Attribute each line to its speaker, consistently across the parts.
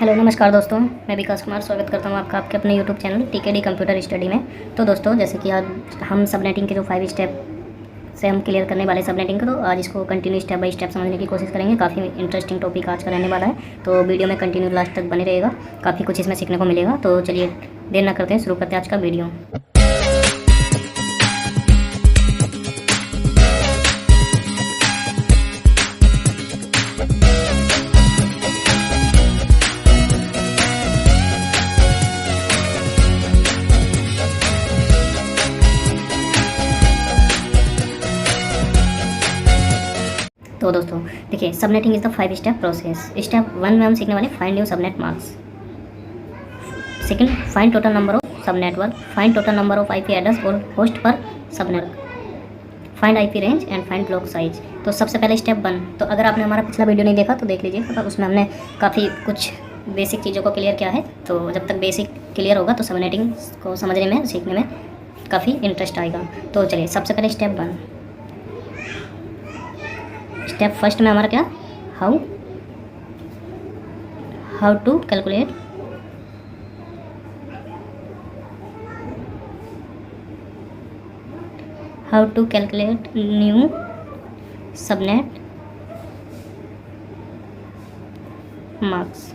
Speaker 1: Hello नमस्कार दोस्तों, मैं विकास कुमार स्वागत करता हूं आपका आपके अपने यूट्यूब चैनल टीकेडी कंप्यूटर स्टडी में। तो दोस्तों, जैसे कि आज हम सबनेटिंग के जो 5 स्टेप से हम क्लियर करने वाले सबनेटिंग को, तो आज इसको कंटिन्यू स्टेप बाय स्टेप समझने की कोशिश करेंगे। काफ़ी इंटरेस्टिंग टॉपिक आज का रहने वाला है, तो वीडियो में कंटिन्यू लास्ट तक बने रहेगा। काफ़ी कुछ इसमें सीखने को मिलेगा। तो चलिए देर ना करते हैं, शुरू करते हैं आज का वीडियो। तो दोस्तों देखिए, subnetting is the 5 step process. Step 1 में हम सीखने वाले find new subnet marks. Second, find total number of sub network. Find total number of IP address और host per subnet. Find IP range and find block size. तो सबसे पहले step 1, तो अगर आपने हमारा पिछला वीडियो नहीं देखा तो देख लीजिए, तो उसमें हमने काफ़ी कुछ बेसिक चीज़ों को क्लियर किया है। तो जब तक बेसिक क्लियर होगा तो सबनेटिंग को समझने में, सीखने में काफ़ी इंटरेस्ट आएगा। तो चलिए सबसे पहले स्टेप 1। स्टेप फर्स्ट में हमारा क्या, how to calculate new subnet masks.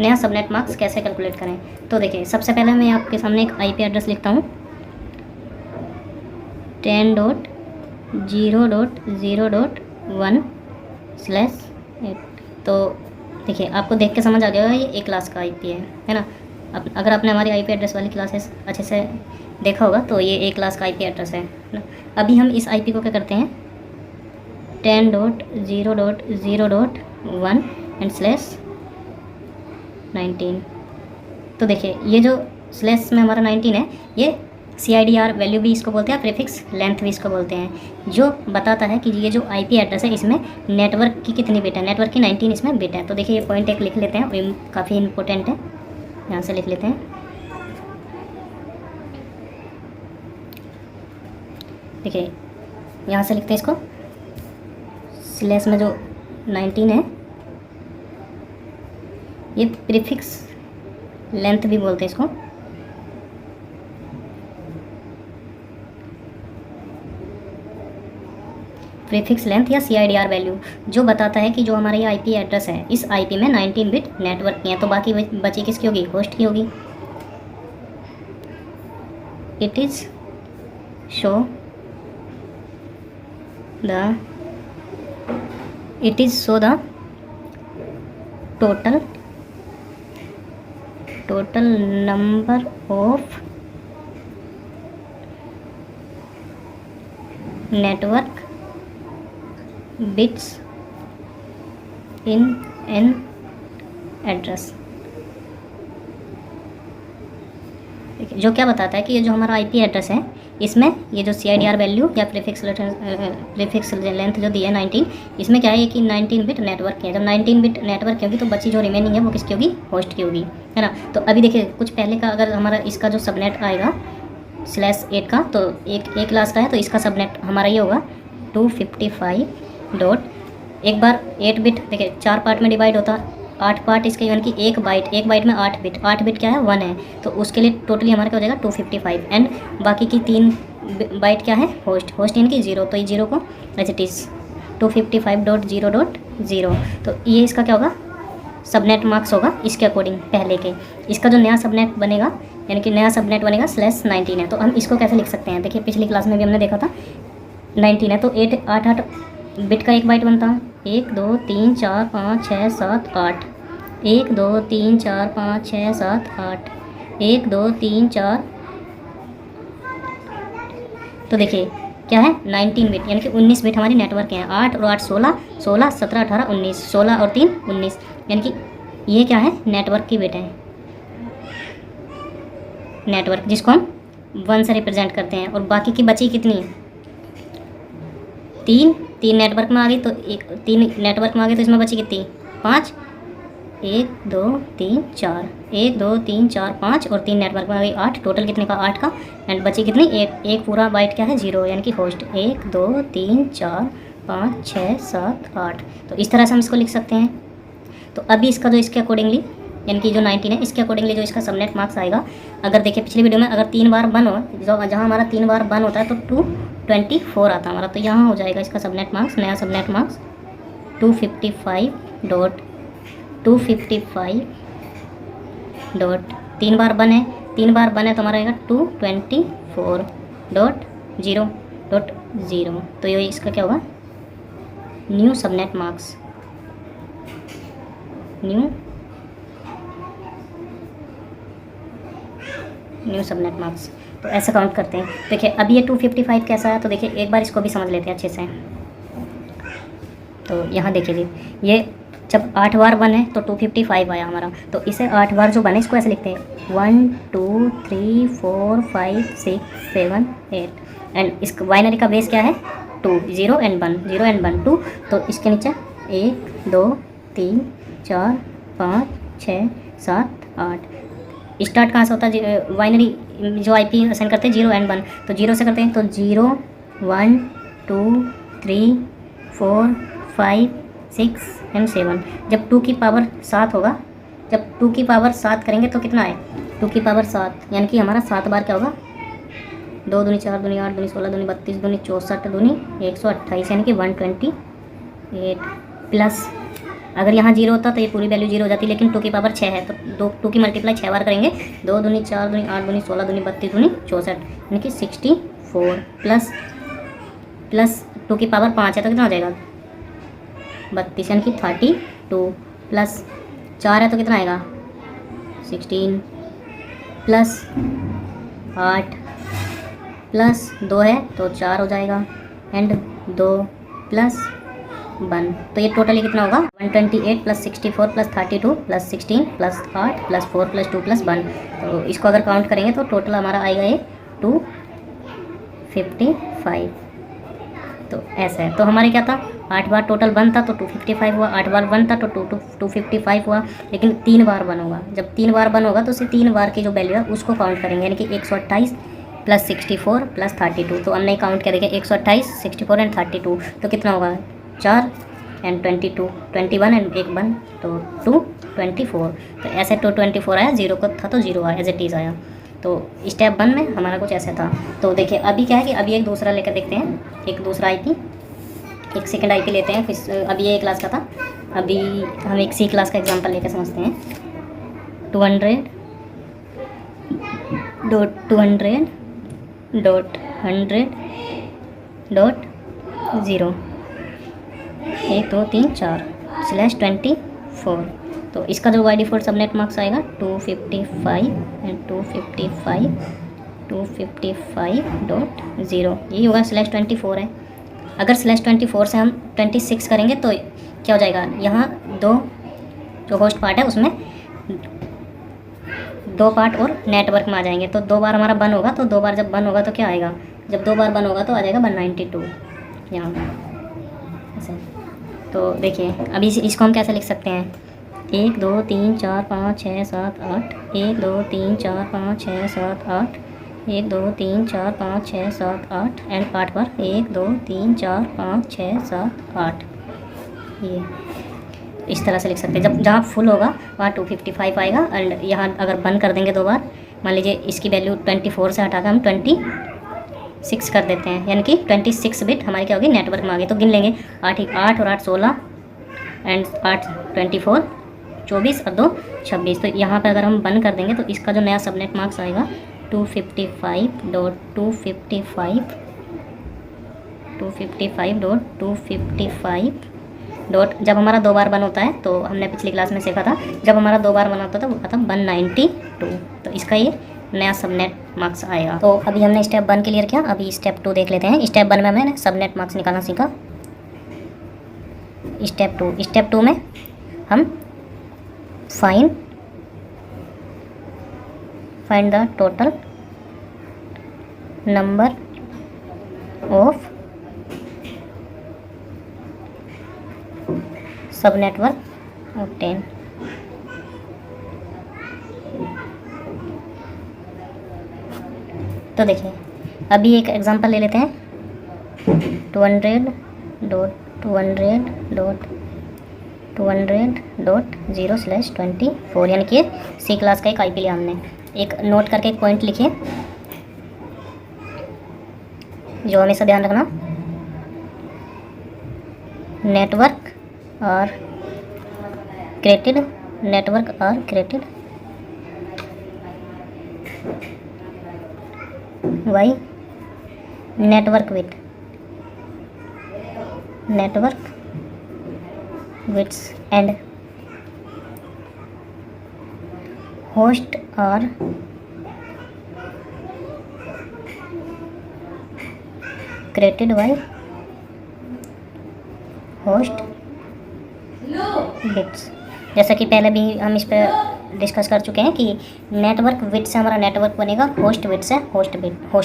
Speaker 1: नया सबनेट मार्क्स कैसे कैलकुलेट करें। तो देखिए, सबसे पहले मैं आपके सामने एक आईपी एड्रेस लिखता हूँ, 10.0.0.1/8। तो देखिए, आपको देख के समझ आ जाएगा ये ए क्लास का आईपी है ना। अब अगर आपने हमारी आईपी एड्रेस वाली क्लासेस अच्छे से देखा होगा तो ये ए क्लास का आईपी एड्रेस है ना। अभी हम इस आईपी को क्या करते हैं, 10.0.0.1/19। तो देखिए, ये जो स्लैश में हमारा 19 है, ये CIDR वैल्यू भी इसको बोलते हैं, प्रीफिक्स लेंथ भी इसको बोलते हैं, जो बताता है कि ये जो आईपी एड्रेस है इसमें नेटवर्क की कितनी बिट है। नेटवर्क की 19 इसमें बिट है। तो देखिए, ये पॉइंट एक लिख लेते हैं, ये काफ़ी इंपॉर्टेंट है, यहाँ से लिख लेते हैं। देखिए, यहाँ से लिखते हैं इसको, स्लैश में जो 19 है ये प्रीफिक्स लेंथ भी बोलते हैं इसको। प्रीफिक्स लेंथ या CIDR वैल्यू, जो बताता है कि जो हमारा ये आईपी एड्रेस है, इस आईपी में 19 बिट नेटवर्क की है, तो बाकी बची किसकी होगी, होस्ट की होगी। It is show the total number of network bits in an address. जो क्या बताता है कि ये जो हमारा आईपी एड्रेस है, इसमें ये जो CIDR वैल्यू या प्रीफिक्स लेंथ जो दी है 19, इसमें क्या है कि 19 बिट नेटवर्क है। जब 19 बिट नेटवर्क होगी तो बची जो रिमेनिंग है वो किसकी होगी, होस्ट की होगी, है ना। तो अभी देखिए, कुछ पहले का अगर हमारा इसका जो सबनेट आएगा /8 का, तो एक क्लास का है, तो इसका सबनेट हमारा ये होगा 255 डॉट, एक बार 8 बिट, देखिए 4 पार्ट में डिवाइड होता, 8 पार्ट इसके, यानी कि एक बाइट में 8 बिट क्या है, 1 है। तो उसके लिए टोटली हमारा क्या हो जाएगा 255, एंड बाकी की 3 बाइट क्या है, होस्ट यानी कि 0। तो ये 0 को एज इट इज़ 255.0.0। तो ये इसका क्या होगा, सबनेट मार्क्स होगा इसके अकॉर्डिंग पहले के। इसका जो नया सबनेट बनेगा, यानी कि नया सबनेट बनेगा /19 है। तो हम इसको कैसे लिख सकते हैं, देखिए पिछली क्लास में भी हमने देखा था, 19 है तो 8 बिट का एक बाइट बनता है, 1 2 3 4 5 6 7 8, 1 2 3 4 5 6 7 8, 1 2 3 4। तो देखिए क्या है, 19 बिट, यानी कि 19 बिट हमारी नेटवर्क है। 8 और 8 16, 16 17 18 19, 16 और 3 19, यानी कि ये क्या है, नेटवर्क की बिट है, नेटवर्क जिसको हम 1 से रिप्रेजेंट करते हैं। और बाकी की बची कितनी, 3 नेटवर्क में आ गई, तो 3 नेटवर्क में आ गई, तो इसमें बची कितनी, 5, 1 2 3 4, 1 2 3 4 5 और 3 नेटवर्क में आ गई 8, टोटल कितने का, 8 का, एंड बची कितनी, एक पूरा बाइट क्या है, 0, यानी कि होस्ट। 1 2 3 4 5 6 7 8। तो इस तरह से हम इसको लिख सकते हैं। तो अभी इसका जो इसके अकॉर्डिंगली यानी कि जो 19 है इसके अकॉर्डिंगली जो इसका सबनेट मार्क्स आएगा, अगर देखिए पिछली वीडियो में अगर 3 बार बन हो, जो जहाँ हमारा 3 बार बन होता है तो 224 आता है हमारा, तो यहाँ हो जाएगा इसका सबनेट मार्क्स, नया सबनेट मार्क्स 255 डॉट 3 बार बने, 3 बार बने तो हमारा आएगा 224.0.0, तो ये इसका क्या होगा, new subnet marks, new subnet marks. तो ऐसे काउंट करते हैं। देखिए अभी ये 255 कैसा है, तो देखिए एक बार इसको भी समझ लेते हैं अच्छे से। तो यहाँ देखिए जी, ये जब 8 बार बने तो 255 आया हमारा, तो इसे 8 बार जो बने इसको ऐसे लिखते हैं 1 2 3 4 5 6 7 8, एंड इस बाइनरी का बेस क्या है 2, 0 एंड 1 2, तो इसके नीचे 1 2 3 4 5 6 7 8। स्टार्ट कहाँ से होता है, बाइनरी जो आईपी असाइन करते हैं 0 एंड 1, तो 0 से करते हैं, तो 0 1 2 3 4 5 6 एंड 7। जब 2 की पावर 7 होगा, जब 2 की पावर 7 करेंगे तो कितना है 2 की पावर 7, यानी कि हमारा 7 बार क्या होगा 2 दूनी 4 दूनी 8 दूनी 16 दूनी 32 दूनी 64 दूनी 128, यानी कि 128 प्लस, अगर यहाँ 0 होता तो ये पूरी वैल्यू 0 हो जाती, लेकिन 2 की पावर 6 है तो 2 की मल्टीप्लाई 6 बार करेंगे, 2 दूनी 4 दूनी 8 दूनी 16 दूनी 32 दूनी 64, यानी कि 64 प्लस 2 की पावर 5 है तो कितना हो जाएगा 32, यानी कि 32 प्लस 4 है तो कितना आएगा 16 प्लस 8 प्लस 2 है तो 4 हो जाएगा, एंड 2 प्लस 1, तो ये टोटली कितना होगा 128 plus 64 plus 32 plus 16 plus 8 plus 4 plus 2 plus 1, तो इसको अगर काउंट करेंगे तो टोटल हमारा आएगा ये 255। तो ऐसा है, तो हमारे क्या था 8 बार टोटल बन था तो 255 हुआ, 8 बार बन था तो 255 हुआ, लेकिन 3 बार बन होगा, जब 3 बार बन होगा तो उसे 3 बार की जो वैल्यू है उसको काउंट करेंगे, यानी कि 128 प्लस 64 प्लस 32, तो हमने काउंट किया देखिए 128 64 एंड 32, तो कितना होगा 4 एंड 22 21 एंड 1 1, तो 224, तो ऐसे 224 आया, 0 को था तो 0 आया, एज इट इज़ आया। तो स्टेप 1 में हमारा कुछ ऐसा था। तो देखिए अभी क्या है कि अभी एक दूसरा लेकर देखते हैं, एक दूसरा आईपी, एक सेकंड आईपी लेते हैं, फिर अभी ये क्लास का था, अभी हम एक सी क्लास का एग्जांपल लेकर समझते हैं। 200.100.0 1 2 3 4 /24, तो इसका जो बाय डिफ़ॉल्ट सबनेट मार्क्स आएगा 255 एंड 255.0, यही होगा /24 है। अगर /24 से हम 26 करेंगे तो क्या हो जाएगा, यहाँ 2 जो होस्ट पार्ट है उसमें 2 पार्ट और नेटवर्क में आ जाएंगे, तो 2 बार हमारा बन होगा, तो 2 बार जब बन होगा तो क्या आएगा, जब 2 बार बन होगा तो आ जाएगा 192 यहाँ ऐसे। तो देखिए अभी इसको हम कैसे लिख सकते हैं, 1 2 3 4 5 6 7 8, 1 2 3 4 5 6 7 8, 1 2 3 4 5 6 7 8, एंड पार्ट पर 1 2 3 4 5 6 7 8, ये इस तरह से लिख सकते हैं। जब जहाँ फुल होगा वहाँ 255 आएगा, एंड यहाँ अगर बंद कर देंगे 2 बार, मान लीजिए इसकी वैल्यू 24 से हटाकर हम 26 कर देते हैं, यानी कि 26 बिट हमारी क्या होगी नेटवर्क में आ गई, तो गिन लेंगे 8 और 8 16 एंड 8 24 24 और 2 26, तो यहाँ पर अगर हम बंद कर देंगे तो इसका जो नया सबनेट मार्क्स आएगा 255.255 डॉट, जब हमारा 2 बार बन होता है तो हमने पिछली क्लास में सीखा था, जब हमारा 2 बार बना होता था वो आता 192, तो इसका ये नया सबनेट मार्क्स आएगा। तो अभी हमने स्टेप 1 क्लियर किया, अभी स्टेप 2 देख लेते हैं। स्टेप 1 में मैंने सबनेट मार्क्स निकालना सीखा। स्टेप 2 में हम find the total number of sub network obtain. तो देखिए अभी एक एग्जांपल ले लेते हैं, 200.200.0 200.0/24, यानी कि सी क्लास का एक IP लिया हमने। एक नोट करके एक पॉइंट लिखिए जो हमेशा ध्यान रखना, network are created by network widths and host are created by host bits। जैसा कि पहले भी हम इस पर डिस्कस कर चुके हैं कि नेटवर्क बिट से हमारा नेटवर्क बनेगा, होस्ट बिट से होस्ट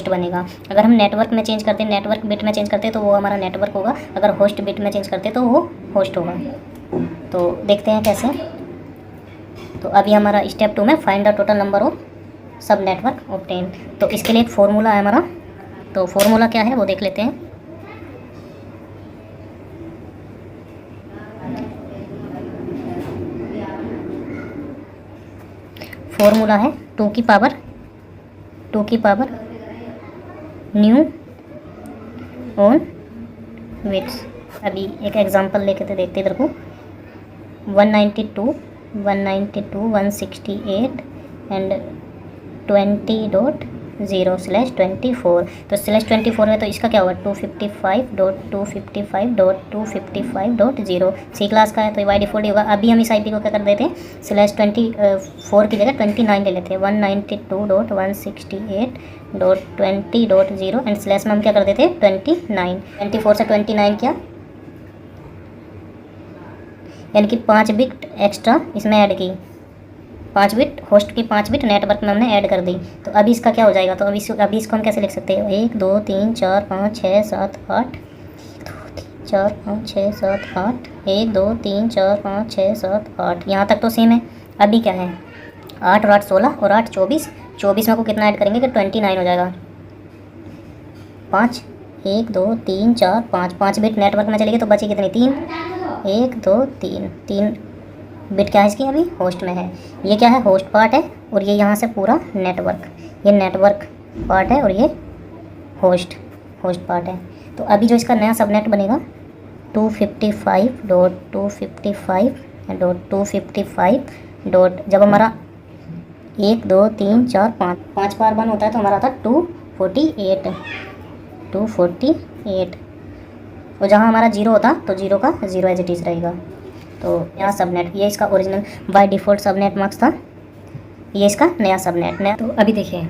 Speaker 1: बनेगा। अगर हम नेटवर्क में चेंज करते हैं, नेटवर्क बिट में चेंज करते हैं तो वो हमारा नेटवर्क होगा, अगर होस्ट बिट में चेंज करते हैं तो वो होस्ट होगा। तो देखते हैं कैसे। तो अभी हमारा स्टेप 2 में find the total number of sub network obtain. तो इसके लिए एक फॉर्मूला है हमारा, तो फॉर्मूला क्या है वो देख लेते हैं। फॉर्मूला है 2 की पावर न्यू ऑन बिट्स। अभी एक एग्जांपल लेके तो देखते इधर को 192 168 एंड 20.0/24। तो /24 है तो इसका क्या होगा 255.255.255.0। सी क्लास का है तो बाई डिफ़ॉल्ट होगा। अभी हम इस IP को क्या कर देते हैं, /24 की जगह 29 ले लेते हैं, 192.168.20.0 एंड स्लैश में हम क्या कर देते हैं 29। 24 से 29 क्या, यानी कि 5 बिट एक्स्ट्रा इसमें ऐड की, 5 बिट होस्ट की 5 बिट नेटवर्क में हमने ऐड कर दी। तो अभी इसका क्या हो जाएगा, तो अभी इसको हम कैसे लिख सकते हैं 1 2 3 4 5 6 7 8 4 5 6 7 8 1 2 3 4 5 6 7 8, यहाँ तक तो सेम है। अभी क्या है 8 और 8 16 और 8 24, 24 में को कितना ऐड करेंगे कि 29 हो जाएगा। 5 1 2 3 4 5, 5 बिट नेटवर्क में चलेगी तो बची कितनी 3, 1 2 3 बिट क्या है इसकी अभी होस्ट में है। ये क्या है होस्ट पार्ट है और ये यहाँ से पूरा नेटवर्क, ये नेटवर्क पार्ट है और ये होस्ट पार्ट है। तो अभी जो इसका नया सबनेट बनेगा 255.255.255. जब हमारा 1 2 3 4 5 बार बन होता है तो हमारा आता 248 और जहाँ हमारा 0 होता तो 0 का 0 एज इट इज़ रहेगा। तो नया सबनेट, ये इसका original by default subnet marks था, ये इसका नया सबनेट नया। तो अभी देखिए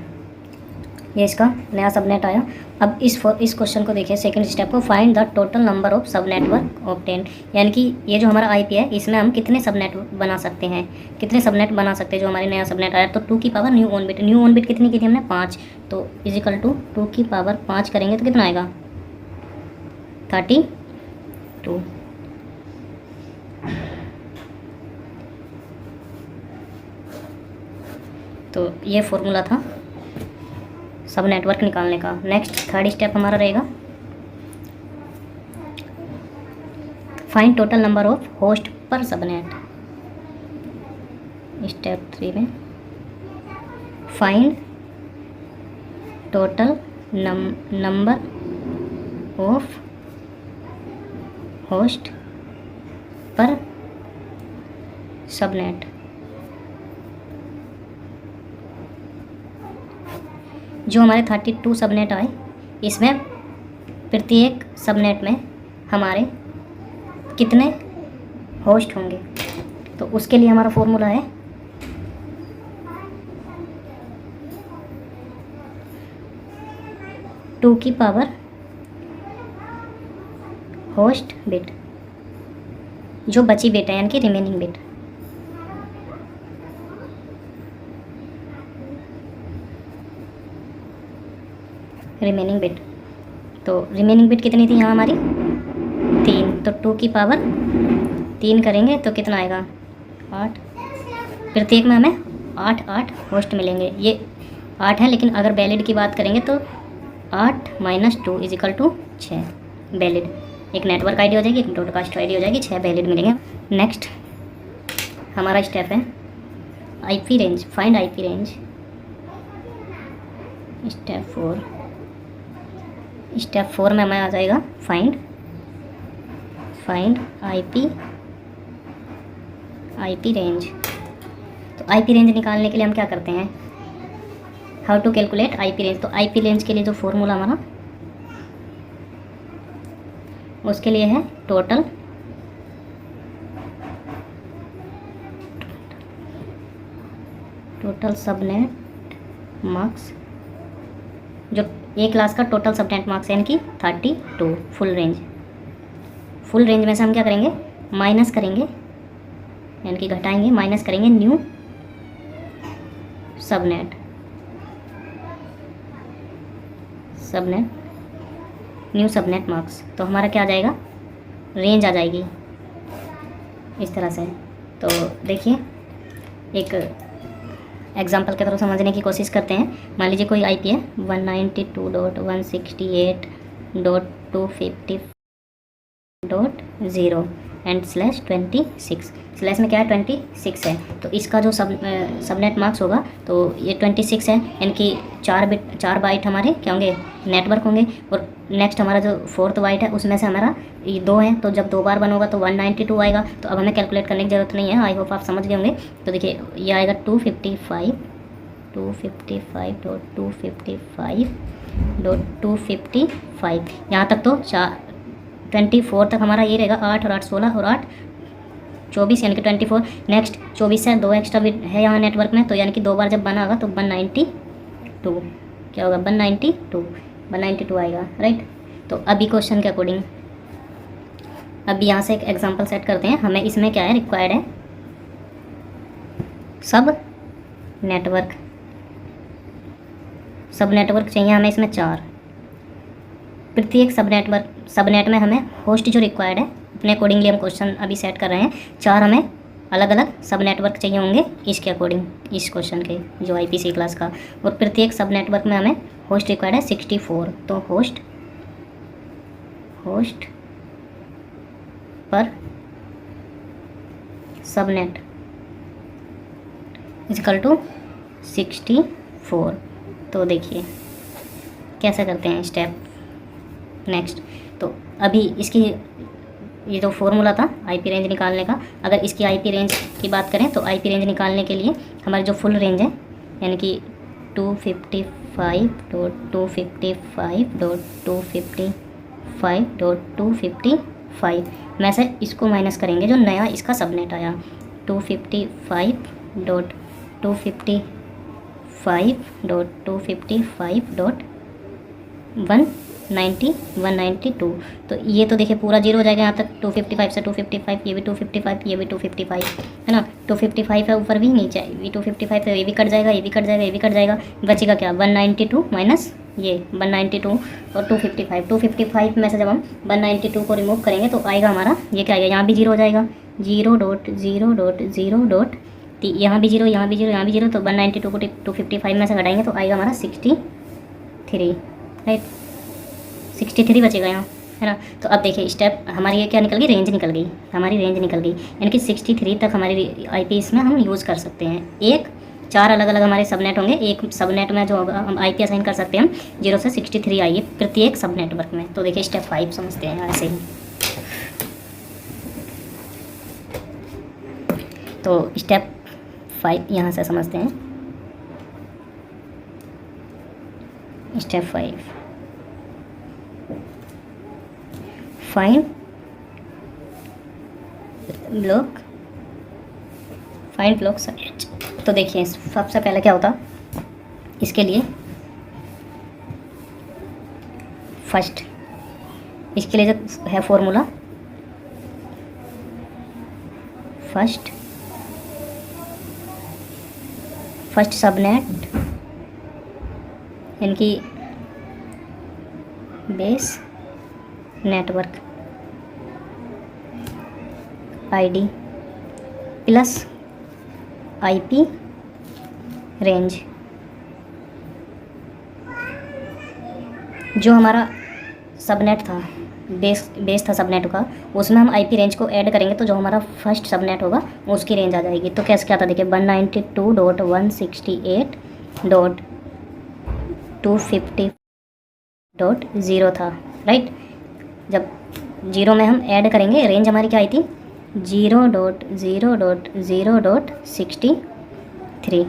Speaker 1: ये इसका नया सबनेट आया। अब इस क्वेश्चन को देखिए, सेकंड स्टेप को, find the total number of sub network obtain. यानी कि ये जो हमारा IP है इसमें हम कितने सबनेट बना सकते हैं, जो हमारे नया सबनेट आया। तो 2 की पावर न्यू ऑन बिट कितनी की थी हमने 5, तो इजिकल टू 2 की पावर 5 करेंगे तो कितना आएगा 32। तो ये फॉर्मूला था सब नेटवर्क निकालने का। नेक्स्ट थर्ड स्टेप हमारा रहेगा find total number of host per subnet. Step 3 में find total number of host per subnet. जो हमारे 32 सबनेट आए, इसमें प्रत्येक सबनेट में हमारे कितने होस्ट होंगे, तो उसके लिए हमारा फॉर्मूला है टू की पावर होस्ट बिट, जो बची बिट है यानी कि रिमेनिंग बिट। तो रिमेनिंग बिट कितनी थी यहाँ हमारी 3, तो 2 की पावर 3 करेंगे तो कितना आएगा 8। प्रत्येक में हमें 8 होस्ट मिलेंगे। ये 8 है, लेकिन अगर वैलिड की बात करेंगे तो 8 - 2 = 6 वैलिड। एक नेटवर्क ID हो जाएगी, एक ब्रॉडकास्ट ID हो जाएगी, 6 वैलिड मिलेंगे। नेक्स्ट हमारा स्टेप है IP range, find IP range. Step 4 में हमें आ जाएगा फाइंड आईपी रेंज। तो आईपी रेंज निकालने के लिए हम क्या करते हैं, how to calculate IP range. तो आईपी रेंज के लिए जो फॉर्मूला हमारा उसके लिए है टोटल सबनेट मार्क्स, जो एक क्लास का टोटल सबनेट मार्क्स यानी कि 32 फुल रेंज में से हम क्या करेंगे, माइनस करेंगे यानी कि घटाएंगे, माइनस करेंगे न्यू सबनेट मार्क्स। तो हमारा क्या आ जाएगा, रेंज आ जाएगी इस तरह से। तो देखिए एक एग्जाम्पल के थ्रू समझने की कोशिश करते हैं। मान लीजिए कोई आईपी है 192.168.250.0 एंड /26 स्लैश में क्या है 26 है। तो इसका जो सबनेट मार्क्स होगा तो ये 26 है, यानी कि 4 बाइट हमारे क्या होंगे, नेटवर्क होंगे। और नेक्स्ट हमारा जो 4th बाइट है उसमें से हमारा ये 2 है, तो जब 2 बार बन होगा तो 192 आएगा। तो अब हमें कैलकुलेट करने की ज़रूरत नहीं है, आई होप आप समझ गए होंगे। तो देखिए ये आएगा 255.255 यहाँ तक। तो 24 तक हमारा ये रहेगा, 8 और 8 16 और 8 24 यानी कि 24। नेक्स्ट 24 से 2 एक्स्ट्रा बिट है यहाँ नेटवर्क में, तो यानी कि 2 बार जब बना होगा तो 192 क्या होगा, 192 आएगा, राइट। तो अभी क्वेश्चन के अकॉर्डिंग अभी यहाँ से एक एग्जांपल सेट करते हैं। हमें इसमें क्या है, रिक्वायर्ड है सब नेटवर्क चाहिए हमें इसमें 4। प्रत्येक सबनेट में हमें होस्ट जो रिक्वायर्ड है अपने अकॉर्डिंगली हम क्वेश्चन अभी सेट कर रहे हैं। 4 हमें अलग अलग सब नेटवर्क चाहिए होंगे इसके अकॉर्डिंग, इस क्वेश्चन के जो आईपीसी क्लास का। और प्रत्येक सब नेटवर्क में हमें होस्ट रिक्वायर्ड है 64। तो host per subnet equal to 64। तो देखिए कैसे करते हैं स्टेप नेक्स्ट। तो अभी इसकी ये जो फॉर्मूला था आईपी रेंज निकालने का, अगर इसकी आईपी रेंज की बात करें तो आईपी रेंज निकालने के लिए हमारी जो फुल रेंज है यानी कि 255.255.255 में से इसको माइनस करेंगे जो नया इसका सबनेट आया 255.255.192। तो ये तो देखिए पूरा जीरो हो जाएगा यहाँ तक। 255 से 255, ये भी 255, ये भी 255 है ना। 255 है ऊपर भी, नीचे ये 255 है, ये भी कट जाएगा, ये भी कट जाएगा, ये भी कट जाएगा। बचेगा क्या, 192 माइनस ये 192 और 255 में से जब हम 192 को रिमूव करेंगे तो आएगा हमारा ये क्या आएगा, यहाँ भी जीरो हो जाएगा, 0.0.0. यहाँ भी जीरो, यहाँ भी जीरो, यहाँ भी जीरो। तो 192 को 255 में से घटाएंगे तो आएगा हमारा 63, राइट। 63 बचेगा यहाँ, है ना। तो अब देखिए स्टेप हमारी ये क्या निकल गई, रेंज निकल गई, हमारी रेंज निकल गई, यानी कि 63 तक हमारी आईपी इसमें हम यूज़ कर सकते हैं। 4 अलग अलग हमारे सबनेट होंगे, एक सबनेट में जो होगा हम आईपी असाइन कर सकते हैं हम 0 से 63 आइए प्रत्येक सब नेटवर्क में। तो देखिए स्टेप 5 समझते हैं ऐसे ही। तो स्टेप 5 यहाँ से समझते हैं। Step 5 find block search. तो देखिए सबसे पहले क्या होता इसके लिए, फर्स्ट इसके लिए जो है फॉर्मूला, फर्स्ट सबनेट यानी कि base network ID plus IP range. जो हमारा सबनेट था बेस था सबनेट का, उसमें हम आईपी रेंज को ऐड करेंगे तो जो हमारा फर्स्ट सबनेट होगा उसकी रेंज आ जाएगी। तो कैसे क्या था देखिए 192.168.250.0 था, राइट। जब 0 में हम ऐड करेंगे रेंज हमारी क्या आई थी 0.0.0.63,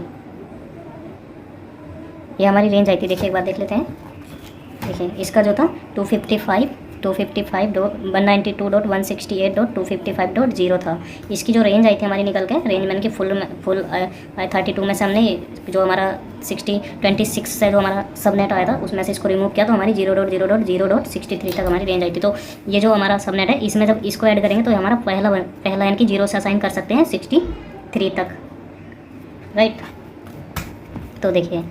Speaker 1: ये हमारी रेंज आई थी। देखिए एक बार देख लेते हैं। देखिए इसका जो था 192.168.255.0 था, इसकी जो रेंज आई थी हमारी निकल के रेंज मैंने कि फुल 32 में से हमने जो हमारा 26 से जो हमारा सबनेट आया था उसमें से इसको रिमूव किया तो हमारी 0.0.0.63 तक हमारी रेंज आई थी। तो ये जो हमारा सबनेट है इसमें जब इसको ऐड करेंगे तो हमारा पहला यानी कि 0 से असाइन कर सकते हैं 63 तक, राइट। तो देखिए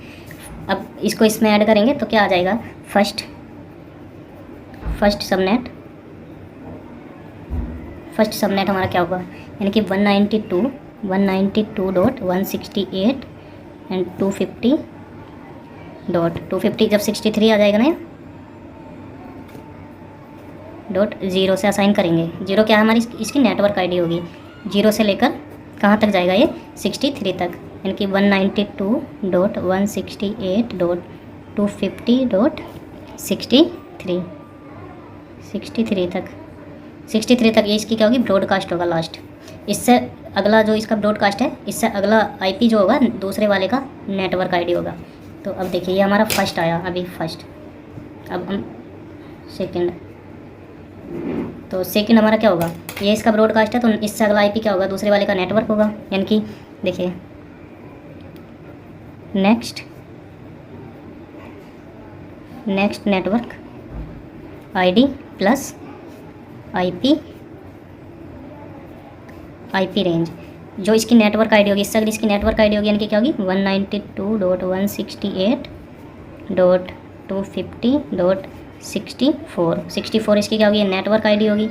Speaker 1: अब इसको इसमें ऐड करेंगे तो क्या आ जाएगा फर्स्ट सबनेट हमारा क्या होगा यानी कि 192.168 एंड 250 जब 63 आ जाएगा ना .0 से असाइन करेंगे। 0 क्या है हमारी इसकी नेटवर्क आईडी होगी, 0 से लेकर कहाँ तक जाएगा ये 63 तक, यानी कि 192.168.250.63 तक ये इसकी क्या होगी ब्रॉडकास्ट होगा लास्ट। इससे अगला जो इसका ब्रॉडकास्ट है इससे अगला आईपी जो होगा दूसरे वाले का नेटवर्क आईडी होगा। तो अब देखिए ये हमारा फर्स्ट आया अभी फर्स्ट, अब हम सेकंड, तो सेकंड हमारा क्या होगा ये इसका ब्रॉडकास्ट है तो इससे अगला आईपी क्या होगा दूसरे वाले का नेटवर्क होगा, यानी कि देखिए next network ID plus IP range, जो इसकी नेटवर्क आईडी होगी इससे अगर इसकी नेटवर्क आईडी होगी यानी कि क्या होगी 192.168.250.64 इसकी क्या होगी नेटवर्क आईडी होगी,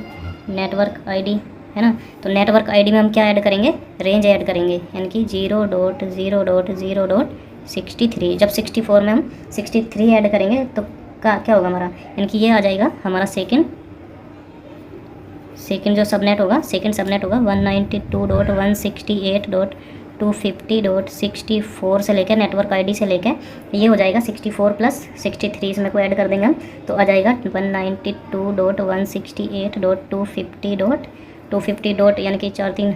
Speaker 1: नेटवर्क आईडी है ना। तो नेटवर्क आईडी में हम क्या ऐड करेंगे रेंज ऐड करेंगे, यानी कि 0.0.0.63। जब 64 में हम 63 ऐड करेंगे तो क्या होगा हमारा, यानी कि ये आ जाएगा हमारा सेकंड जो सबनेट होगा 192.168.250.64 से लेकर नेटवर्क आईडी से लेकर ये हो जाएगा 64 प्लस 63 इसमें को ऐड कर देंगे हम तो आ जाएगा 192.168.250. यानी कि 4 3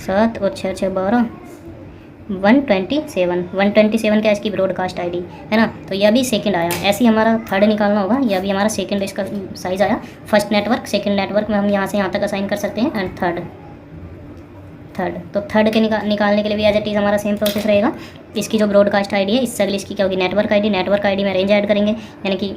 Speaker 1: 7 और 6 6 12 127 क्या इसकी ब्रॉडकास्ट आईडी है ना। तो यह भी सेकंड आया, ऐसे ही हमारा थर्ड निकालना होगा। यह भी हमारा सेकंड इसका साइज़ आया। फर्स्ट नेटवर्क सेकंड नेटवर्क में हम यहाँ से यहाँ तक असाइन कर सकते हैं एंड थर्ड तो थर्ड के निकालने के लिए भी एज इट इज़ हमारा सेम प्रोसेस रहेगा। इसकी जो ब्रॉडकास्ट आईडी है इससे अगली इसकी क्या होगी नेटवर्क आईडी में रेंज ऐड करेंगे, यानी कि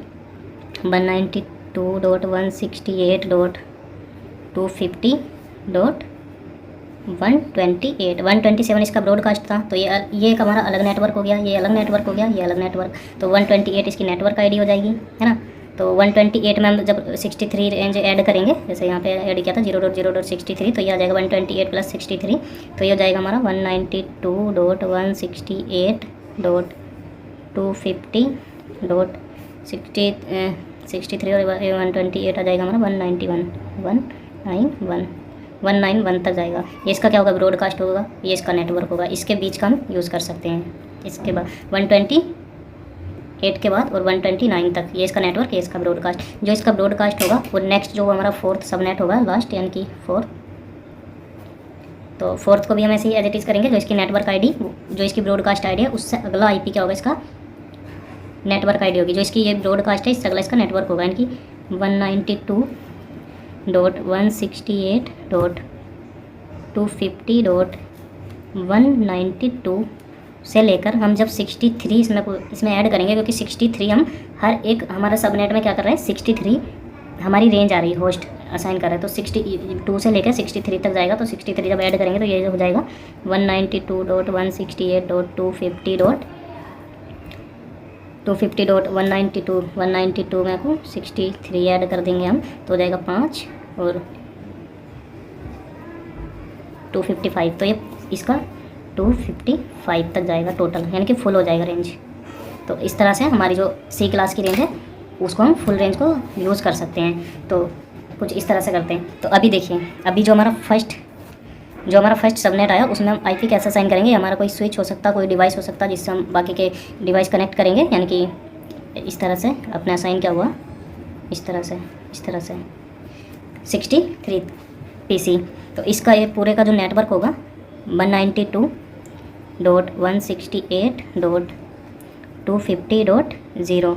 Speaker 1: 192.168.250.127 इसका ब्रॉडकास्ट था। तो ये एक हमारा अलग नेटवर्क हो गया, ये अलग नेटवर्क हो गया, ये अलग नेटवर्क। तो 128 इसकी नेटवर्क आईडी हो जाएगी, है ना। तो 128 में हम जब 63 रेंज ऐड करेंगे, जैसे यहाँ पे ऐड किया था 0.0.63, तो ये आ जाएगा 128 प्लस 63, तो ये हो जाएगा हमारा 192.168.250.63 और 128 आ जाएगा हमारा 191 तक जाएगा। ये इसका क्या होगा ब्रॉडकास्ट होगा, ये इसका नेटवर्क होगा। इसके बीच का हम यूज़ कर सकते हैं। इसके बाद 128 के बाद और 129 तक ये इसका नेटवर्क, ये इसका ब्रॉडकास्ट। जो इसका ब्रॉडकास्ट होगा वो नेक्स्ट जो हमारा फोर्थ सबनेट होगा लास्ट, यानी कि फोर्थ। तो फोर्थ को भी हम ऐसे ही एज इट इज़ करेंगे। जो इसकी नेटवर्क आईडी, जो इसकी ब्रॉडकास्ट आईडी है, उससे अगला आईपी क्या होगा इसका नेटवर्क आईडी होगी। जो इसकी ये ब्रॉडकास्ट है इससे अगला इसका नेटवर्क होगा, यानी कि 192.168.250.192 से लेकर हम जब 63 इसमें ऐड करेंगे, क्योंकि 63 हम हर एक हमारा सबनेट में क्या कर रहे हैं 63 हमारी रेंज आ रही है, होस्ट असाइन कर रहे हैं। तो 62 से लेकर 63 तक जाएगा। तो 63 जब ऐड करेंगे तो ये हो जाएगा 192.168.250.192 में को 63 ऐड कर देंगे हम, तो हो जाएगा 5 और 255। तो ये इसका 255 तक जाएगा टोटल, यानी कि फुल हो जाएगा रेंज। तो इस तरह से हमारी जो सी क्लास की रेंज है उसको हम फुल रेंज को यूज़ कर सकते हैं। तो कुछ इस तरह से करते हैं। तो अभी देखिए, अभी जो हमारा फर्स्ट सबनेट आया उसमें हम आईपी कैसे असाइन करेंगे। हमारा कोई स्विच हो सकता, कोई डिवाइस हो सकता जिससे हम बाकी के डिवाइस कनेक्ट करेंगे, यानी कि इस तरह से अपने असाइन क्या हुआ, इस तरह से 63 पीसी। तो इसका ये पूरे का जो नेटवर्क होगा 192.168.250.0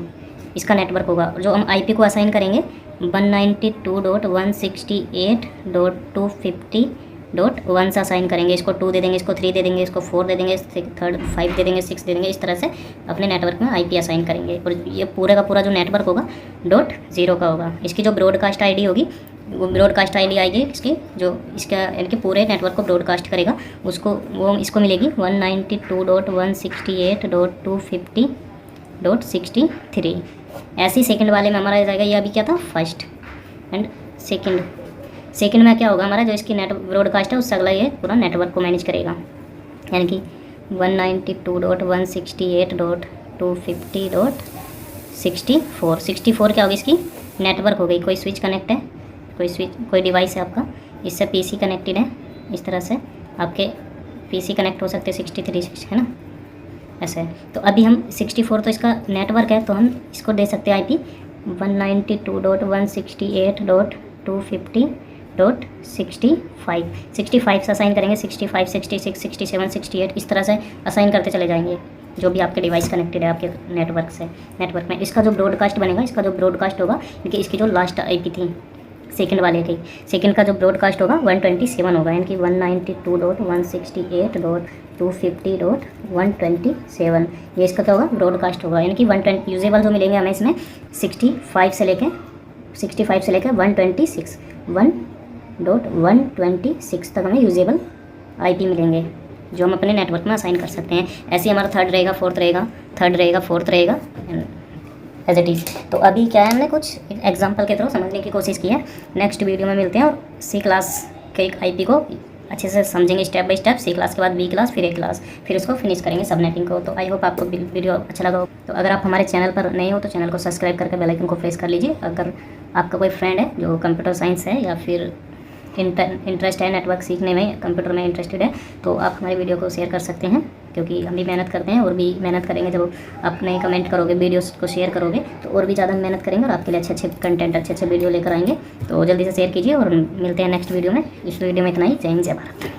Speaker 1: इसका नेटवर्क होगा। जो हम आईपी को असाइन करेंगे 192.168.250.1 से असाइन करेंगे। इसको 2 दे देंगे, इसको 3 दे देंगे, इसको 4 दे देंगे, थर्ड 5 दे देंगे, 6 दे देंगे। इस तरह से अपने नेटवर्क में आईपी असाइन करेंगे। और ये पूरे का पूरा जो नेटवर्क होगा .0 का होगा। इसकी जो ब्रॉडकास्ट आईडी होगी वो ब्रॉडकास्ट आईडी आएगी इसकी, जो इसका यानी कि पूरे नेटवर्क को ब्रॉडकास्ट करेगा उसको, वो इसको मिलेगी 192.168.250.63। ऐसे ही सेकंड वाले में हमारा जाएगा, ये अभी क्या था फर्स्ट एंड सेकंड में क्या होगा हमारा, जो इसकी नेट ब्रॉडकास्ट है उससे अगला ये पूरा नेटवर्क को मैनेज करेगा, यानी कि 192.168.250.64। 64 क्या होगी इसकी नेटवर्क हो गई। कोई स्विच कनेक्ट है, कोई डिवाइस है आपका, इससे पीसी कनेक्टेड है, इस तरह से आपके पीसी कनेक्ट हो सकते हैं 63 है ना, ऐसा है। तो अभी हम 64 तो इसका नेटवर्क है, तो हम इसको दे सकते हैं आईपी 192.168.250.65। 65 से असाइन करेंगे, 65, 66, 67, 68 इस तरह से असाइन करते चले जाएंगे जो भी आपके डिवाइस कनेक्टेड है आपके नेटवर्क में। इसका जो ब्रॉडकास्ट बनेगा, इसका जो ब्रॉडकास्ट होगा, क्योंकि इसकी जो लास्ट आईपी थी सेकंड वाले की, सेकंड का जो ब्रॉडकास्ट होगा 127 होगा, यानी कि 192.168.250.127 ये इसका क्या होगा ब्रॉडकास्ट होगा, यानी कि 120 यूजेबल जो मिलेंगे हमें इसमें 65 से लेके 1.126 तक हमें यूजेबल आईपी मिलेंगे जो हम अपने नेटवर्क में असाइन कर सकते हैं। ऐसे ही हमारा थर्ड रहेगा, फोर्थ रहेगा एज इट इज़। तो अभी क्या है, हमने कुछ एग्जांपल के थ्रू समझने की कोशिश की है। नेक्स्ट वीडियो में मिलते हैं और सी क्लास के एक आईपी को अच्छे से समझेंगे step by step. C class के बाद बी क्लास, फिर ए क्लास, फिर उसको फिनिश करेंगे सबनेटिंग को। तो आई होप आपको वीडियो अच्छा लगा हो। तो अगर आप हमारे चैनल पर नए हो तो चैनल को सब्सक्राइब करके बेल आइकन को प्रेस कर लीजिए। अगर आपका कोई फ्रेंड है जो कंप्यूटर साइंस है या फिर इंटरेस्ट है नेटवर्क सीखने में, कंप्यूटर में इंटरेस्टेड है, तो आप हमारी वीडियो को शेयर कर सकते हैं, क्योंकि हम भी मेहनत करते हैं और भी मेहनत करेंगे। जब आप नए कमेंट करोगे, वीडियोस को शेयर करोगे तो और भी ज़्यादा मेहनत करेंगे और आपके लिए अच्छे कंटेंट, अच्छे वीडियो लेकर आएंगे। तो जल्दी से शेयर कीजिए और मिलते हैं नेक्स्ट वीडियो में। इस वीडियो में इतना ही। जय हिंद, जय भारत।